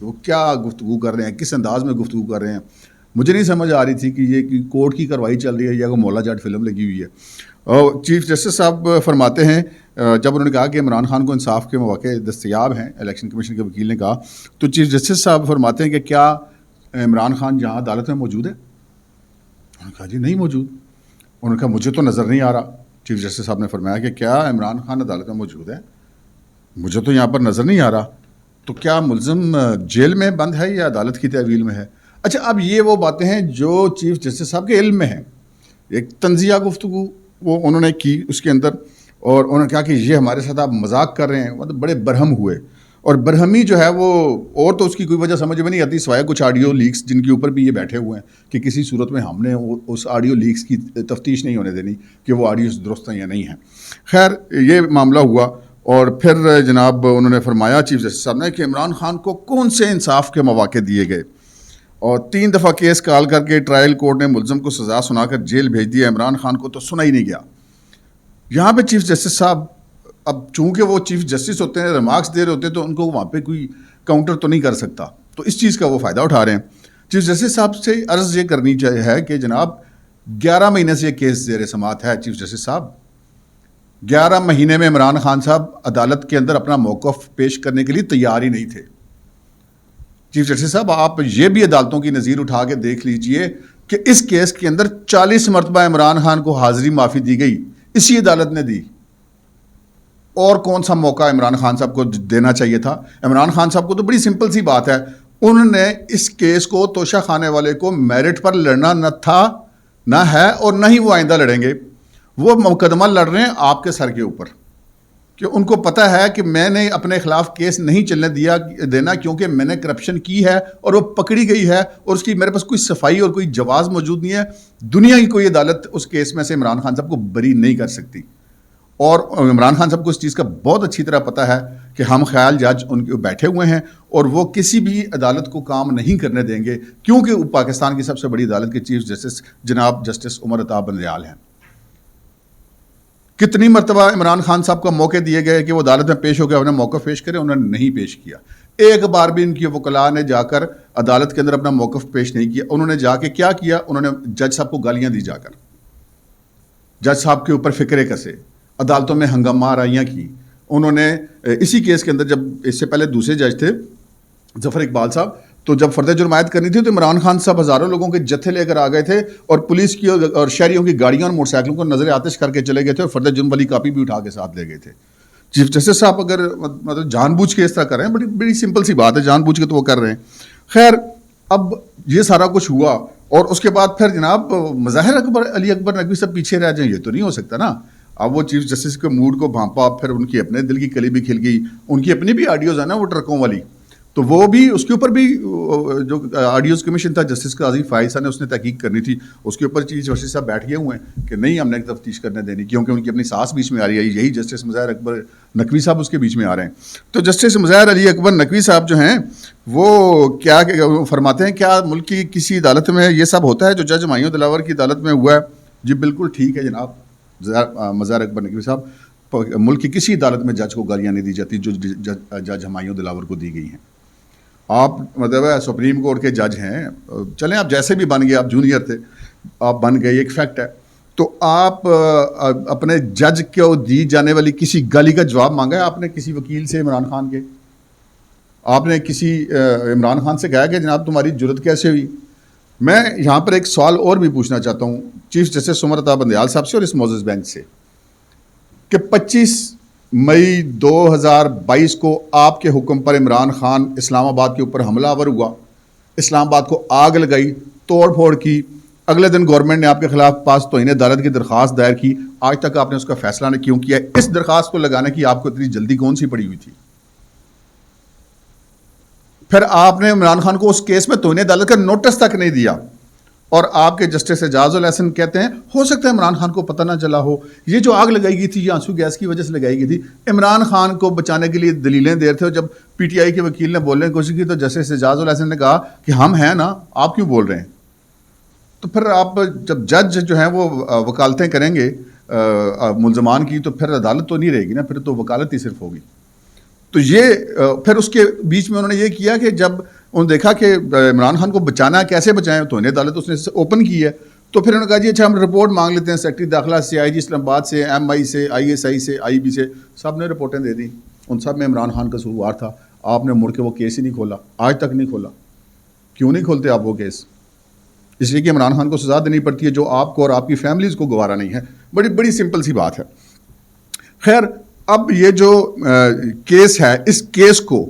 وہ کیا گفتگو کر رہے ہیں, کس انداز میں گفتگو کر رہے ہیں. مجھے نہیں سمجھ آ رہی تھی کہ یہ کورٹ کی کارروائی چل رہی ہے یا کوئی مولا جاٹ فلم لگی ہوئی ہے. اور چیف جسٹس صاحب فرماتے ہیں, جب انہوں نے کہا کہ عمران خان کو انصاف کے مواقع دستیاب ہیں, الیکشن کمیشن کے وکیل نے کہا, تو چیف جسٹس صاحب فرماتے ہیں کہ کیا عمران خان جہاں عدالت میں موجود ہے؟ انہوں نے کہا جی نہیں موجود. انہوں نے کہا مجھے تو نظر نہیں آ رہا. چیف جسٹس صاحب نے فرمایا کہ کیا عمران خان عدالت میں موجود ہے؟ مجھے تو یہاں پر نظر نہیں آ رہا. تو کیا ملزم جیل میں بند ہے یا عدالت کی تحویل میں ہے؟ اچھا, اب یہ وہ باتیں ہیں جو چیف جسٹس صاحب کے علم میں ہیں. ایک تنزیہ گفتگو وہ انہوں نے کی اس کے اندر, اور انہوں نے کہا کہ یہ ہمارے ساتھ آپ مذاق کر رہے ہیں. مطلب بڑے برہم ہوئے, اور برہمی جو ہے وہ اور تو اس کی کوئی وجہ سمجھ میں نہیں آتی سوائے کچھ آڈیو لیکس جن کے اوپر بھی یہ بیٹھے ہوئے ہیں کہ کسی صورت میں ہم نے اس آڈیو لیکس کی تفتیش نہیں ہونے دینی کہ وہ آڈیوز درست ہیں یا نہیں ہیں. خیر یہ معاملہ ہوا, اور پھر جناب انہوں نے فرمایا چیف جسٹس صاحب نے کہ عمران خان کو کون سے انصاف کے مواقع دیے گئے, اور 3 دفعہ کیس کال کر کے ٹرائل کورٹ نے ملزم کو سزا سنا کر جیل بھیج دیا. عمران خان کو تو سنا ہی نہیں گیا. یہاں پہ چیف جسٹس صاحب, اب چونکہ وہ چیف جسٹس ہوتے ہیں, ریمارکس دے رہے ہوتے ہیں, تو ان کو وہاں پہ کوئی کاؤنٹر تو نہیں کر سکتا, تو اس چیز کا وہ فائدہ اٹھا رہے ہیں. چیف جسٹس صاحب سے عرض یہ کرنی چاہیے ہے کہ جناب 11 مہینے سے یہ کیس زیر سماعت ہے. چیف جسٹس صاحب 11 مہینے میں عمران خان صاحب عدالت کے اندر اپنا موقف پیش کرنے کے لیے تیار ہی نہیں تھے. چیف جسٹس صاحب آپ یہ بھی عدالتوں کی نظیر اٹھا کے دیکھ لیجئے کہ اس کیس کے اندر 40 مرتبہ عمران خان کو حاضری معافی دی گئی, اسی عدالت نے دی. اور کون سا موقع عمران خان صاحب کو دینا چاہیے تھا؟ عمران خان صاحب کو تو بڑی سمپل سی بات ہے, انہوں نے اس کیس کو توشہ خانے والے کو میرٹ پر لڑنا نہ تھا, نہ ہے, اور نہ ہی وہ آئندہ لڑیں گے. وہ مقدمہ لڑ رہے ہیں آپ کے سر کے اوپر کہ ان کو پتہ ہے کہ میں نے اپنے خلاف کیس نہیں چلنے دینا کیونکہ میں نے کرپشن کی ہے اور وہ پکڑی گئی ہے, اور اس کی میرے پاس کوئی صفائی اور کوئی جواز موجود نہیں ہے. دنیا کی کوئی عدالت اس کیس میں سے عمران خان صاحب کو بری نہیں کر سکتی, اور عمران خان صاحب کو اس چیز کا بہت اچھی طرح پتہ ہے کہ ہم خیال جج ان کے بیٹھے ہوئے ہیں, اور وہ کسی بھی عدالت کو کام نہیں کرنے دیں گے, کیونکہ پاکستان کی سب سے بڑی عدالت کے چیف جسٹس جناب جسٹس عمر عطا بندریال ہیں. کتنی مرتبہ عمران خان صاحب کو موقع دیے گئے کہ وہ عدالت میں پیش ہو گئے, انہیں موقف پیش کرے, انہوں نے نہیں پیش کیا. ایک بار بھی ان کی وکلاء نے جا کر عدالت کے اندر اپنا موقف پیش نہیں کیا. انہوں نے جا کے کیا کیا؟ انہوں نے جج صاحب کو گالیاں دی, جا کر جج صاحب کے اوپر فکرے کسے, عدالتوں میں ہنگامہ آرائیاں کی. انہوں نے اسی کیس کے اندر, جب اس سے پہلے دوسرے جج تھے ظفر اقبال صاحب, تو جب فرد جرم عائد کرنی تھی تو عمران خان صاحب ہزاروں لوگوں کے جتھے لے کر آ گئے تھے, اور پولیس کی اور شہریوں کی گاڑیاں اور موٹر سائیکلوں کو نظر آتش کر کے چلے گئے تھے, اور فرد جرم والی کاپی بھی اٹھا کے ساتھ لے گئے تھے. چیف جسٹس صاحب اگر مطلب جان بوجھ کے اس طرح کر رہے ہیں, بڑی سمپل سی بات ہے, جان بوجھ کے تو وہ کر رہے ہیں. خیر اب یہ سارا کچھ ہوا, اور اس کے بعد پھر جناب مظاہر علی اکبر نقوی صاحب پیچھے رہ جائیں, یہ تو نہیں ہو سکتا نا. اب وہ چیف جسٹس کے موڈ کو بھانپا, پھر ان کی اپنے دل کی کلی بھی کھل گئی. ان کی اپنی بھی آڈیوز ہیں نا وہ ٹرکوں والی, تو وہ بھی اس کے اوپر بھی جو آڈیوز کمیشن تھا جسٹس قاضی فائز صاحب نے اس نے تحقیق کرنی تھی, اس کے اوپر چیف جسٹس صاحب بیٹھ گئے ہوئے ہیں کہ نہیں ہم نے تفتیش کرنے دینی, کیونکہ ان کی اپنی ساس بیچ میں آ رہی ہے. یہی جسٹس مظاہر اکبر نقوی صاحب اس کے بیچ میں آ رہے ہیں. تو جسٹس مظاہر علی اکبر نقوی صاحب جو ہیں وہ کیا فرماتے ہیں, کیا ملک کی کسی عدالت میں یہ سب ہوتا ہے جو جج ہمایوں دلاور کی عدالت میں ہوا ہے؟ جی بالکل ٹھیک ہے جناب مظاہر اکبر نقوی صاحب, ملک کی کسی عدالت میں جج کو گالیاں نہیں دی جاتی جو جج ہمایوں دلاور کو دی گئی ہیں. آپ مطلب سپریم کورٹ کے جج ہیں, چلیں آپ جیسے بھی بن گئے, آپ جونیئر تھے, آپ بن گئے, ایک فیکٹ ہے. تو آپ اپنے جج کو دی جانے والی کسی گالی کا جواب مانگا ہے آپ نے کسی وکیل سے عمران خان کے؟ آپ نے کسی عمران خان سے کہا کہ جناب تمہاری جرت کیسے ہوئی؟ میں یہاں پر ایک سوال اور بھی پوچھنا چاہتا ہوں چیف جسٹس عمر عطا بندریال صاحب سے اور اس معزز بینچ سے, کہ 25 مئی 2022 کو آپ کے حکم پر عمران خان اسلام آباد کے اوپر حملہ آور ہوا, اسلام آباد کو آگ لگائی, توڑ پھوڑ کی. اگلے دن گورنمنٹ نے آپ کے خلاف پاس توہین عدالت کی درخواست دائر کی. آج تک آپ نے اس کا فیصلہ نہیں کیوں کیا؟ اس درخواست کو لگانے کی آپ کو اتنی جلدی کون سی پڑی ہوئی تھی؟ پھر آپ نے عمران خان کو اس کیس میں توہین عدالت کا نوٹس تک نہیں دیا, اور آپ کے جسٹس اعجاز الاحسن کہتے ہیں ہو سکتا ہے عمران خان کو پتہ نہ چلا ہو. یہ جو آگ لگائی گئی تھی یہ آنسو گیس کی وجہ سے لگائی گئی تھی. عمران خان کو بچانے کے لیے دلیلیں دے رہے تھے, اور جب پی ٹی آئی کے وکیل نے بولنے کی کوشش کی تو جسٹس اعجاز الاحسن نے کہا کہ ہم ہیں نا, آپ کیوں بول رہے ہیں؟ تو پھر آپ جب جج جو ہیں وہ وکالتیں کریں گے ملزمان کی, تو پھر عدالت تو نہیں رہے گی نا, پھر تو وکالت ہی صرف ہوگی. تو یہ پھر اس کے بیچ میں انہوں نے یہ کیا کہ جب انہوں نے دیکھا کہ عمران خان کو بچانا ہے، کیسے بچائیں، تو انہیں عدالت اس نے اوپن کی ہے. تو پھر انہوں نے کہا جی اچھا ہم رپورٹ مانگ لیتے ہیں سیکرٹری داخلہ سے، آئی جی اسلام آباد سے، ایم آئی سے، آئی ایس آئی سے، آئی بی سے، سب نے رپورٹیں دے دیں. ان سب میں عمران خان کا قصوروار تھا. آپ نے مڑ کے وہ کیس ہی نہیں کھولا، آج تک نہیں کھولا. کیوں نہیں کھولتے آپ وہ کیس؟ اس لیے کہ عمران خان کو سزا دینی پڑتی ہے جو آپ کو اور آپ کی فیملیز کو گوارا نہیں ہے. بڑی سمپل سی بات ہے. خیر، اب یہ جو کیس ہے، اس کیس کو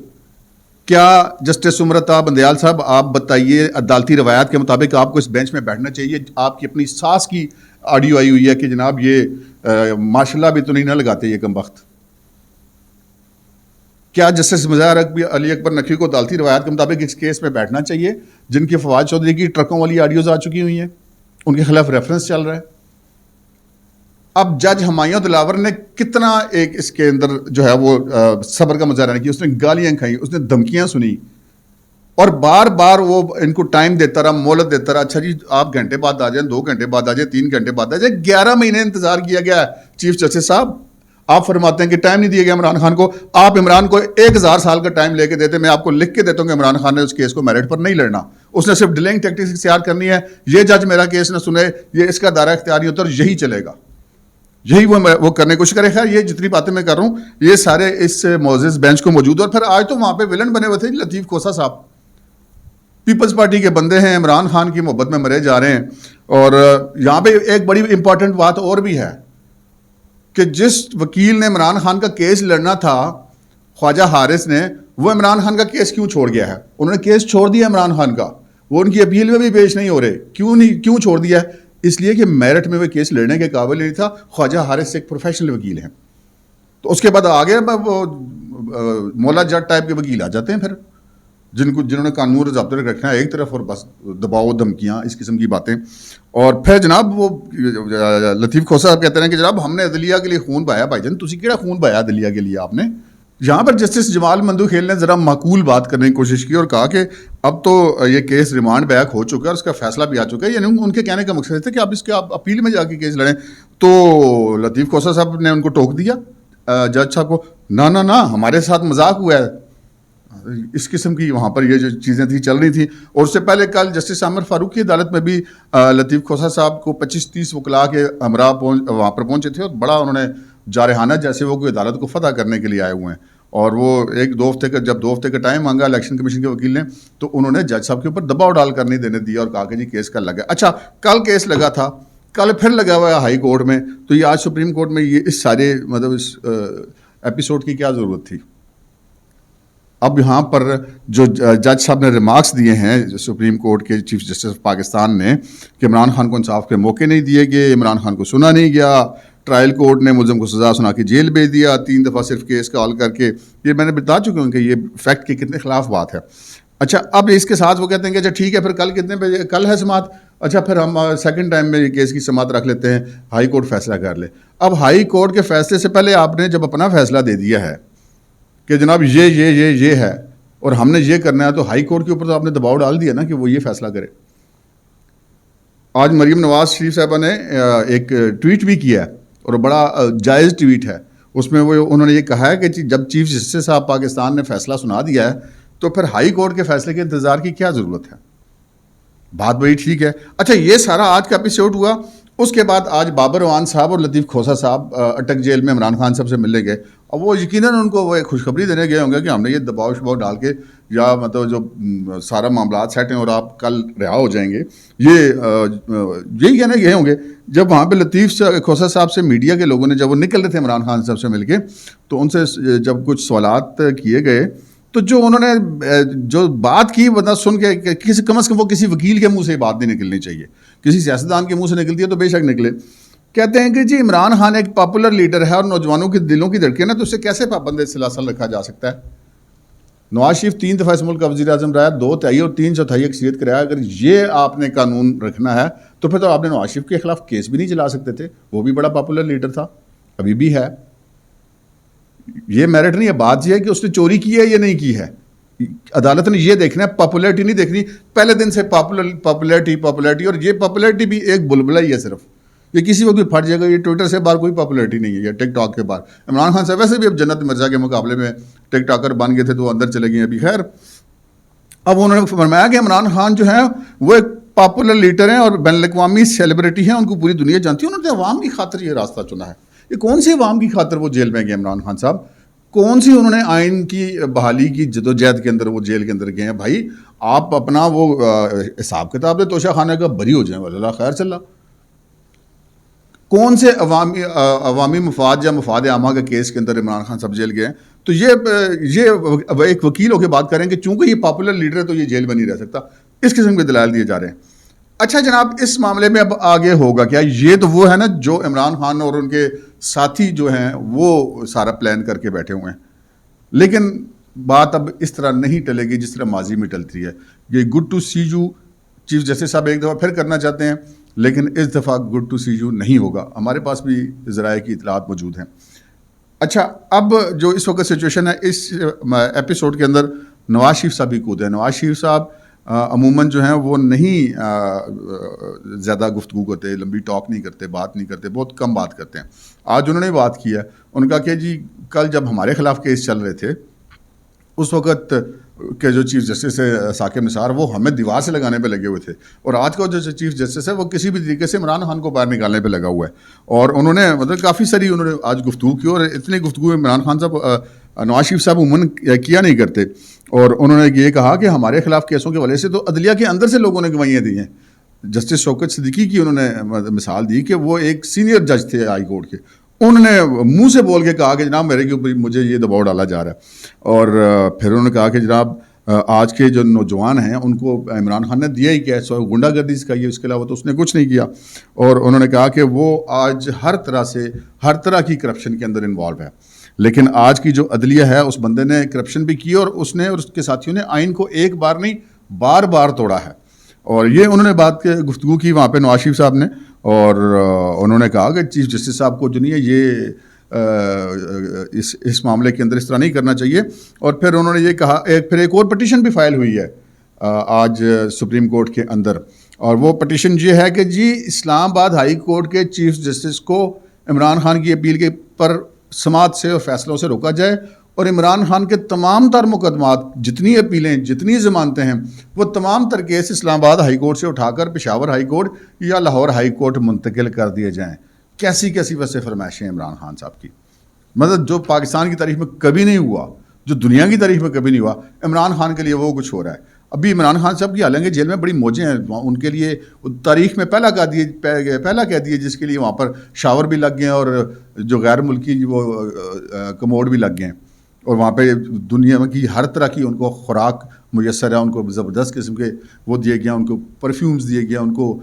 کیا جسٹس امرتا بندیال صاحب آپ بتائیے، عدالتی روایات کے مطابق آپ کو اس بینچ میں بیٹھنا چاہیے. آپ کی اپنی ساس کی آڈیو آئی ہوئی ہے کہ جناب یہ ماشاءاللہ بھی تو نہیں نہ لگاتے یہ کم وقت. کیا جسٹس مظاہر علی اکبر نقوی کو عدالتی روایات کے مطابق اس کیس میں بیٹھنا چاہیے، جن کی فواد چودھری کی ٹرکوں والی آڈیوز آ چکی ہوئی ہیں، ان کے خلاف ریفرنس چل رہا ہے؟ اب جج ہمایوں دلاور نے کتنا ایک اس کے اندر جو ہے وہ صبر کا مظاہرہ نہیں کیا. اس نے گالیاں کھائیں، اس نے دھمکیاں سنی، اور بار بار وہ ان کو ٹائم دیتا رہا، مہلت دیتا رہا. اچھا جی آپ گھنٹے بعد آ جائیں، 2 گھنٹے بعد آ جائیں، 3 گھنٹے بعد آ جائیں. 11 مہینے انتظار کیا گیا ہے. چیف جسٹس صاحب آپ فرماتے ہیں کہ ٹائم نہیں دیا گیا عمران خان کو. آپ عمران کو 1000 سال کا ٹائم لے کے دیتے. میں آپ کو لکھ کے دیتا ہوں کہ عمران خان نے اس کیس کو میرٹ پر نہیں لڑنا، اس نے صرف ڈیلنگ ٹیکٹکس اختیار کرنی ہے. یہ جج میرا کیس نہ سنے، یہ اس کا دائرہ اختیار نہیں ہوتا، اور یہی چلے گا، یہی وہ کرنے کی کوشش کرے. خیر یہ جتنی باتیں میں کر رہا ہوں یہ سارے اس معزز بینچ کو موجود. اور پھر آج تو وہاں پہ ولن بنے ہوئے تھے لطیف کھوسہ صاحب، پیپلز پارٹی کے بندے ہیں، عمران خان کی محبت میں مرے جا رہے ہیں. اور یہاں پہ ایک بڑی امپورٹنٹ بات اور بھی ہے کہ جس وکیل نے عمران خان کا کیس لڑنا تھا، خواجہ حارث نے، وہ عمران خان کا کیس کیوں چھوڑ گیا ہے؟ انہوں نے کیس چھوڑ دیا عمران خان کا، وہ ان کی اپیل میں بھی پیش نہیں ہو رہے. کیوں چھوڑ دیا ہے؟ اس لیے کہ میرٹ میں وہ کیس لڑنے کے قابل نہیں تھا. خواجہ حارث ایک پروفیشنل وکیل ہیں. تو اس کے بعد آگے وہ مولا جٹ ٹائپ کے وکیل آ جاتے ہیں پھر، جنہوں نے قانون اور ضابطے رکھنا ہے ایک طرف، اور بس دباؤ دھمکیاں اس قسم کی باتیں. اور پھر جناب وہ لطیف کھوسہ صاحب کہتے ہیں کہ جناب ہم نے عدلیہ کے لیے خون بہایا. بھائی جان تسی کیڑا خون بہایا عدلیہ کے لیے آپ نے؟ یہاں پر جسٹس جمال مندو کھیل نے ذرا معقول بات کرنے کی کوشش کی اور کہا کہ اب تو یہ کیس ریمانڈ بیک ہو چکا ہے اور اس کا فیصلہ بھی آ چکا ہے. یعنی ان کے کہنے کا مقصد تھا کہ آپ اس کے اپیل میں جا کے کیس لڑیں. تو لطیف کھوسہ صاحب نے ان کو ٹوک دیا جج صاحب کو، نہ ہمارے ساتھ مذاق ہوا ہے. اس قسم کی وہاں پر یہ جو چیزیں تھیں چل رہی تھیں. اور اس سے پہلے کل جسٹس عامر فاروق کی عدالت میں بھی لطیف کھوسہ صاحب کو 25-30 وکلا کے ہمراہ وہاں پر پہنچے تھے، اور بڑا انہوں نے جارحانہ جیسے وہ کوئی عدالت کو فتح کرنے کے لیے آئے ہوئے ہیں. اور وہ جب 2 ہفتے کا ٹائم مانگا الیکشن کمیشن کے وکیل نے، تو انہوں نے جج صاحب کے اوپر دباؤ ڈال کر نہیں دینے دیا اور کہا کہ جی کیس کل لگا. اچھا کل کیس لگا تھا، کل پھر لگا ہوا ہے ہائی کورٹ میں، تو یہ آج سپریم کورٹ میں یہ اس سارے مطلب اس ایپیسوڈ کی کیا ضرورت تھی؟ اب یہاں پر جو جج صاحب نے ریمارکس دیے ہیں سپریم کورٹ کے چیف جسٹس آف پاکستان نے کہ عمران خان کو انصاف کے موقع نہیں دیے گئے، عمران خان کو سنا نہیں گیا، ٹرائل کورٹ نے ملزم کو سزا سنا کے جیل بھیج دیا 3 دفعہ صرف کیس کال کر کے. یہ میں نے بتا چکا ہوں کہ یہ فیکٹ کے کتنے خلاف بات ہے. اچھا اب اس کے ساتھ وہ کہتے ہیں کہ اچھا ٹھیک ہے پھر کل کتنے بجے کل ہے سماعت، اچھا پھر ہم سیکنڈ ٹائم میں یہ کیس کی سماعت رکھ لیتے ہیں، ہائی کورٹ فیصلہ کر لے. اب ہائی کورٹ کے فیصلے سے پہلے آپ نے جب اپنا فیصلہ دے دیا ہے کہ جناب یہ ہے اور ہم نے یہ کرنا ہے، تو ہائی کورٹ کے اوپر تو آپ نے دباؤ ڈال دیا نا کہ وہ یہ فیصلہ کرے. آج مریم نواز شریف صاحبہ نے ایک ٹویٹ بھی کیا ہے اور بڑا جائز ٹویٹ ہے. اس میں وہ انہوں نے یہ کہا ہے کہ جب چیف جسٹس صاحب پاکستان نے فیصلہ سنا دیا ہے تو پھر ہائی کورٹ کے فیصلے کے انتظار کی کیا ضرورت ہے؟ بات بڑی ٹھیک ہے. اچھا یہ سارا آج کا ایپیسوڈ ہوا. اس کے بعد آج بابر اعوان صاحب اور لطیف کھوسہ صاحب اٹک جیل میں عمران خان صاحب سے ملنے گئے. اب وہ یقیناً ان کو وہ ایک خوشخبری دینے گئے ہوں گے کہ ہم نے یہ دباؤ شباؤ ڈال کے یا مطلب جو سارا معاملات سیٹ ہیں اور آپ کل رہا ہو جائیں گے، یہی کہنے گئے ہوں گے. جب وہاں پہ لطیف کھوسہ صاحب سے میڈیا کے لوگوں نے جب وہ نکل رہے تھے عمران خان صاحب سے مل کے، تو ان سے جب کچھ سوالات کیے گئے تو جو انہوں نے جو بات کی وہ سن کے کم از کم وہ کسی وکیل کے منہ سے بات نہیں نکلنی چاہیے، کسی سیاستدان کے منہ سے نکلتی ہے تو بے شک نکلے. کہتے ہیں کہ جی عمران خان ایک پاپولر لیڈر ہے اور نوجوانوں کے دلوں کی دھڑکن ہے، تو اسے کیسے پابند سلاسل رکھا جا سکتا ہے؟ نواز شریف 3 دفعہ اس ملک کا وزیر اعظم رہا، 2 تہائی اور 3/4 اکثریت کرایا. اگر یہ آپ نے قانون رکھنا ہے تو پھر تو آپ نے نواز شریف کے خلاف کیس بھی نہیں چلا سکتے تھے. وہ بھی بڑا پاپولر لیڈر تھا، ابھی بھی ہے. یہ میرٹ نہیں ہے، بات یہ ہے کہ اس نے چوری کی ہے یا نہیں کی ہے. عدالت نے یہ دیکھنا ہے، پاپولیرٹی نہیں دیکھنی. پہلے دن سے پاپولیرٹی اور یہ پاپولیرٹی بھی ایک بلبلہ ہی ہے صرف. یہ کسی وقت بھی پھٹ جائے گا. یہ ٹویٹر سے باہر کوئی پاپولیرٹی نہیں ہے، یا ٹک ٹاک کے باہر. عمران خان صاحب ویسے بھی اب جنت مرزا کے مقابلے میں ٹک ٹاکر بن گئے تھے تو وہ اندر چلے گئے ابھی. خیر اب انہوں نے فرمایا کہ عمران خان جو ہیں وہ ایک پاپولر لیڈر ہیں اور بین الاقوامی سیلیبریٹی ہیں، ان کو پوری دنیا جانتی ہے، انہوں نے عوام کی خاطر یہ راستہ چنا ہے۔ یہ کون سی عوام کی خاطر وہ جیل میں گئے عمران خان صاحب؟ کون سی انہوں نے آئین کی بحالی کی جدوجہد کے اندر وہ جیل کے اندر گئے ہیں؟ بھائی آپ اپنا وہ حساب کتاب دے توشہ خانے کا بری ہو جائیں، اللہ خیر چل رہا۔ کون سے عوامی مفاد یا مفاد عامہ کے کیس کے اندر عمران خان صاحب جیل گئے ہیں؟ تو یہ ایک وکیل ہو کے بات کریں کہ چونکہ یہ پاپولر لیڈر ہے تو یہ جیل میں نہیں رہ سکتا، اس قسم کے دلائل دیے جا رہے ہیں۔ اچھا جناب، اس معاملے میں اب آگے ہوگا کیا؟ یہ تو وہ ہے نا جو عمران خان اور ان کے ساتھی جو ہیں وہ سارا پلان کر کے بیٹھے ہوئے ہیں، لیکن بات اب اس طرح نہیں ٹلے گی جس طرح ماضی میں ٹلتی ہے۔ یہ good to see you chief justice صاحب ایک دفعہ پھر کرنا چاہتے ہیں، لیکن اس دفعہ گڈ ٹو سی یو نہیں ہوگا۔ ہمارے پاس بھی ذرائع کی اطلاعات موجود ہیں۔ اچھا، اب جو اس وقت سچویشن ہے، اس ایپیسوڈ کے اندر نواز شریف صاحب بھی کود ہیں۔ نواز شریف صاحب عموماً جو ہیں وہ نہیں زیادہ گفتگو کرتے، لمبی ٹاک نہیں کرتے، بات نہیں کرتے، بہت کم بات کرتے ہیں۔ آج انہوں نے بات کی ہے، ان کا کہ جی کل جب ہمارے خلاف کیس چل رہے تھے اس وقت کے جو چیف جسٹس ہے ثاقب نثار، وہ ہمیں دیوار سے لگانے پہ لگے ہوئے تھے، اور آج کا جو چیف جسٹس ہے وہ کسی بھی طریقے سے عمران خان کو باہر نکالنے پہ لگا ہوا ہے۔ اور انہوں نے مطلب کافی ساری انہوں نے آج گفتگو کی، اور اتنی گفتگو عمران خان صاحب نواز شریف صاحب عموماً کیا نہیں کرتے۔ اور انہوں نے یہ کہا کہ ہمارے خلاف کیسوں کے وجہ سے تو عدلیہ کے اندر سے لوگوں نے گواہیاں دی ہیں۔ جسٹس شوکت صدیقی کی انہوں نے مثال دی کہ وہ ایک سینئر جج تھے ہائی کورٹ کے، انہوں نے منہ سے بول کے کہا کہ جناب میرے کے اوپر مجھے یہ دباؤ ڈالا جا رہا ہے۔ اور پھر انہوں نے کہا کہ جناب آج کے جو نوجوان ہیں ان کو عمران خان نے دیا ہی کیا ہے، غنڈہ گردی سکھائی ہے، اس کے علاوہ تو اس نے کچھ نہیں کیا۔ اور انہوں نے کہا کہ وہ آج ہر طرح کی کرپشن کے اندر انوالو ہے، لیکن آج کی جو عدلیہ ہے اس بندے نے کرپشن بھی کی، اور اس نے اور اس کے ساتھیوں نے آئین کو ایک بار نہیں بار بار توڑا ہے۔ اور یہ انہوں نے بات کے گفتگو کی وہاں پہ نواز شریف صاحب نے، اور انہوں نے کہا کہ چیف جسٹس صاحب کو جو نہیں ہے یہ اس معاملے کے اندر اس طرح نہیں کرنا چاہیے۔ اور پھر انہوں نے یہ کہا، پھر ایک اور پٹیشن بھی فائل ہوئی ہے آج سپریم کورٹ کے اندر، اور وہ پٹیشن یہ ہے کہ جی اسلام آباد ہائی کورٹ کے چیف جسٹس کو عمران خان کی اپیل کے پر سماعت سے اور فیصلوں سے روکا جائے، اور عمران خان کے تمام تر مقدمات، جتنی اپیلیں، جتنی ضمانتیں ہیں، وہ تمام تر کیس اسلام آباد ہائی کورٹ سے اٹھا کر پشاور ہائی کورٹ یا لاہور ہائی کورٹ منتقل کر دیے جائیں۔ کیسی کیسی ویسے فرمائشیں عمران خان صاحب کی، مطلب جو پاکستان کی تاریخ میں کبھی نہیں ہوا، جو دنیا کی تاریخ میں کبھی نہیں ہوا، عمران خان کے لیے وہ کچھ ہو رہا ہے۔ ابھی عمران خان صاحب کی حالانکہ جیل میں بڑی موجیں ہیں، ان کے لیے تاریخ میں پہلا کہہ دیے جس کے لیے وہاں پر شاور بھی لگ گئے ہیں، اور جو غیر ملکی وہ کموڈ بھی لگ گئے ہیں، اور وہاں پہ دنیا کی ہر طرح کی ان کو خوراک میسر ہے، ان کو زبردست قسم کے وہ دیے گیا، ان کو پرفیومز دیے گیا، ان کو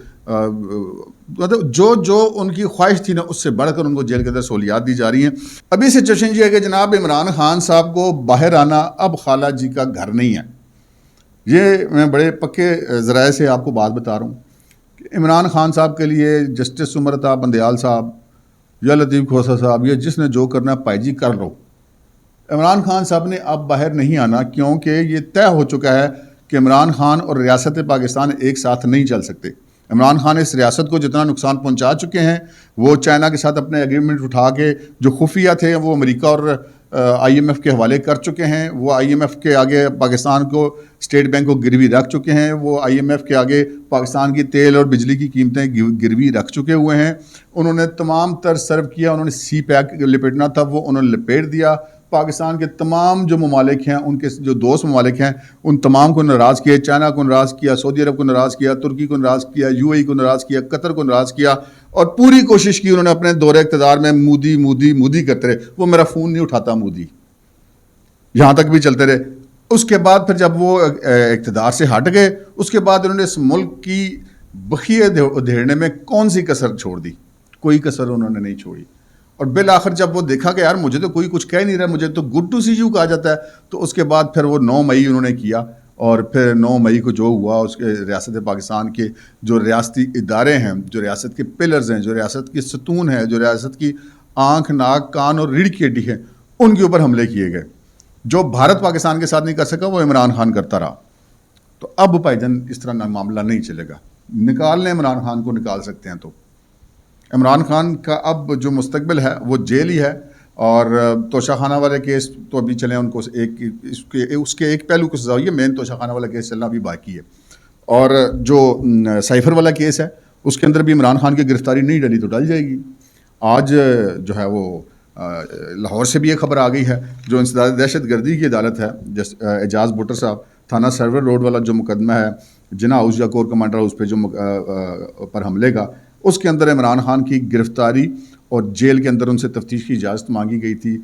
مطلب جو ان کی خواہش تھی نا اس سے بڑھ کر ان کو جیل کے اندر سہولیات دی جا رہی ہیں۔ ابھی سچویشن یہ ہے کہ جناب عمران خان صاحب کو باہر آنا اب خالہ جی کا گھر نہیں ہے۔ یہ میں بڑے پکے ذرائع سے آپ کو بات بتا رہا ہوں کہ عمران خان صاحب کے لیے جسٹس عمرتا بندیال صاحب یا لطیف کھوسہ صاحب، یہ جس نے جو کرنا ہے پائی جی کر لو، عمران خان صاحب نے اب باہر نہیں آنا، کیونکہ یہ طے ہو چکا ہے کہ عمران خان اور ریاست پاکستان ایک ساتھ نہیں چل سکتے۔ عمران خان اس ریاست کو جتنا نقصان پہنچا چکے ہیں، وہ چائنا کے ساتھ اپنے ایگریمنٹ اٹھا کے جو خفیہ تھے وہ امریکہ اور آئی ایم ایف کے حوالے کر چکے ہیں، وہ آئی ایم ایف کے آگے پاکستان کو اسٹیٹ بینک کو گروی رکھ چکے ہیں، وہ آئی ایم ایف کے آگے پاکستان کی تیل اور بجلی کی قیمتیں گروی رکھ چکے ہوئے ہیں۔ انہوں نے تمام تر سرو کیا، انہوں نے سی پیک لپیٹنا تھا وہ انہوں نے لپیٹ دیا۔ پاکستان کے تمام جو ممالک ہیں، ان کے جو دوست ممالک ہیں، ان تمام کو ناراض کیا، چائنا کو ناراض کیا، سعودی عرب کو ناراض کیا، ترکی کو ناراض کیا، یو اے ای کو ناراض کیا، قطر کو ناراض کیا، اور پوری کوشش کی انہوں نے اپنے دور اقتدار میں مودی کرتے رہے۔ وہ میرا فون نہیں اٹھاتا مودی، یہاں تک بھی چلتے رہے۔ اس کے بعد پھر جب وہ اقتدار سے ہٹ گئے، اس کے بعد انہوں نے اس ملک کی بخیے ادھیڑنے میں کون سی کسر چھوڑ دی؟ کوئی کسر انہوں نے نہیں چھوڑی۔ اور بالآخر جب وہ دیکھا کہ یار مجھے تو کوئی کچھ کہہ نہیں رہا، مجھے تو گڈ ٹو سی یو کہا جاتا ہے، تو اس کے بعد پھر وہ 9 مئی انہوں نے کیا، اور پھر 9 مئی کو جو ہوا اس کے ریاست پاکستان کے جو ریاستی ادارے ہیں، جو ریاست کے پلرز ہیں، جو ریاست کی ستون ہیں، جو ریاست کی آنکھ ناک کان اور ریڑھ کی ہڈی ہے، ان کے اوپر حملے کیے گئے۔ جو بھارت پاکستان کے ساتھ نہیں کر سکا وہ عمران خان کرتا رہا۔ تو اب بھائی جان اس طرح معاملہ نہیں چلے گا، نکال لیں عمران خان کو، نکال سکتے ہیں تو عمران خان کا اب جو مستقبل ہے وہ جیل ہی ہے۔ اور توشہ خانہ والے کیس تو ابھی چلیں ان کو اس کے ایک پہلو کو سزا ہوئی ہے، مین توشہ خانہ والا کیس چلنا بھی باقی ہے. اور جو سائفر والا کیس ہے اس کے اندر بھی عمران خان کی گرفتاری نہیں ڈلی تو ڈل جائے گی. آج جو ہے وہ لاہور سے بھی یہ خبر آ گئی ہے، جو انسداد دہشت گردی کی عدالت ہے، اعجاز بٹر صاحب تھانہ سرور روڈ والا جو مقدمہ ہے جناح ہاؤس یا کور کمانڈر ہاؤس پہ جو پر حملے کا، اس کے اندر عمران خان کی گرفتاری اور جیل کے اندر ان سے تفتیش کی اجازت مانگی گئی تھی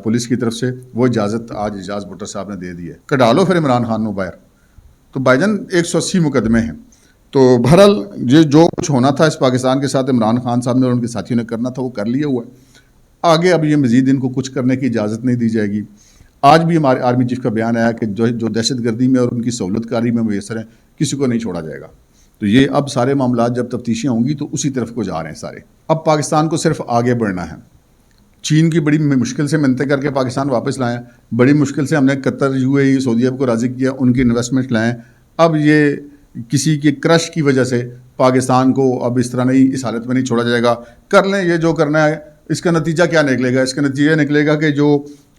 پولیس کی طرف سے، وہ اجازت آج اعجاز بٹر صاحب نے دے دی ہے. کڈالو پھر عمران خان نو باہر. تو بھائی جان 180 مقدمے ہیں. تو بہرحال یہ جو کچھ ہونا تھا اس پاکستان کے ساتھ عمران خان صاحب نے اور ان کے ساتھیوں نے کرنا تھا وہ کر لیا ہوا ہے. آگے اب یہ مزید ان کو کچھ کرنے کی اجازت نہیں دی جائے گی. آج بھی ہمارے آرمی چیف کا بیان آیا کہ جو دہشت گردی میں اور ان کی سہولت کاری میں میسر ہیں کسی کو نہیں چھوڑا جائے گا. تو یہ اب سارے معاملات جب تفتیشیں ہوں گی تو اسی طرف کو جا رہے ہیں سارے. اب پاکستان کو صرف آگے بڑھنا ہے. چین کی بڑی مشکل سے منتیں کر کے پاکستان واپس لائیں، بڑی مشکل سے ہم نے قطر UAE سعودی عرب کو راضی کیا، ان کی انویسٹمنٹ لائیں. اب یہ کسی کی کرش کی وجہ سے پاکستان کو اب اس طرح نہیں، اس حالت میں نہیں چھوڑا جائے گا. کر لیں یہ جو کرنا ہے. اس کا نتیجہ کیا نکلے گا؟ اس کا نتیجہ نکلے گا کہ جو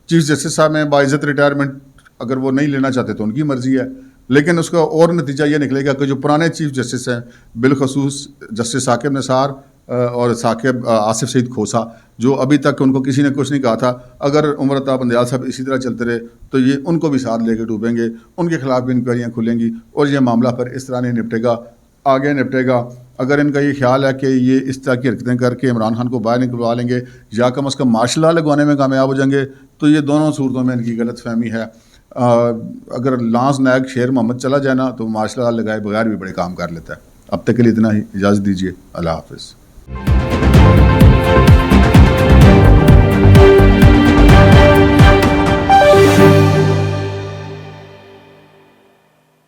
چیف جسٹس صاحب ہیں باعزت ریٹائرمنٹ اگر وہ نہیں لینا چاہتے تو ان کی مرضی ہے، لیکن اس کا اور نتیجہ یہ نکلے گا کہ جو پرانے چیف جسٹس ہیں بالخصوص جسٹس ثاقب نثار اور ثاقب آصف سعید کھوسا، جو ابھی تک ان کو کسی نے کچھ نہیں کہا تھا، اگر عمر عطا بندیال صاحب اسی طرح چلتے رہے تو یہ ان کو بھی ساتھ لے کے ڈوبیں گے. ان کے خلاف بھی انکوائریاں کھلیں گی اور یہ معاملہ پر اس طرح نہیں نپٹے گا، آگے نپٹے گا. اگر ان کا یہ خیال ہے کہ یہ اس طرح کی حرکتیں کر کے عمران خان کو باہر نکلوا لیں گے یا کم از کم مارشل لا لگوانے میں کامیاب ہو جائیں گے، تو یہ دونوں صورتوں میں ان کی غلط فہمی ہے. اگر لانس نائک شیر محمد چلا جائے نا تو مارشل لا لگائے بغیر بھی بڑے کام کر لیتا ہے. اب تک کے لیے اتنا ہی، اجازت دیجیے. اللہ حافظ.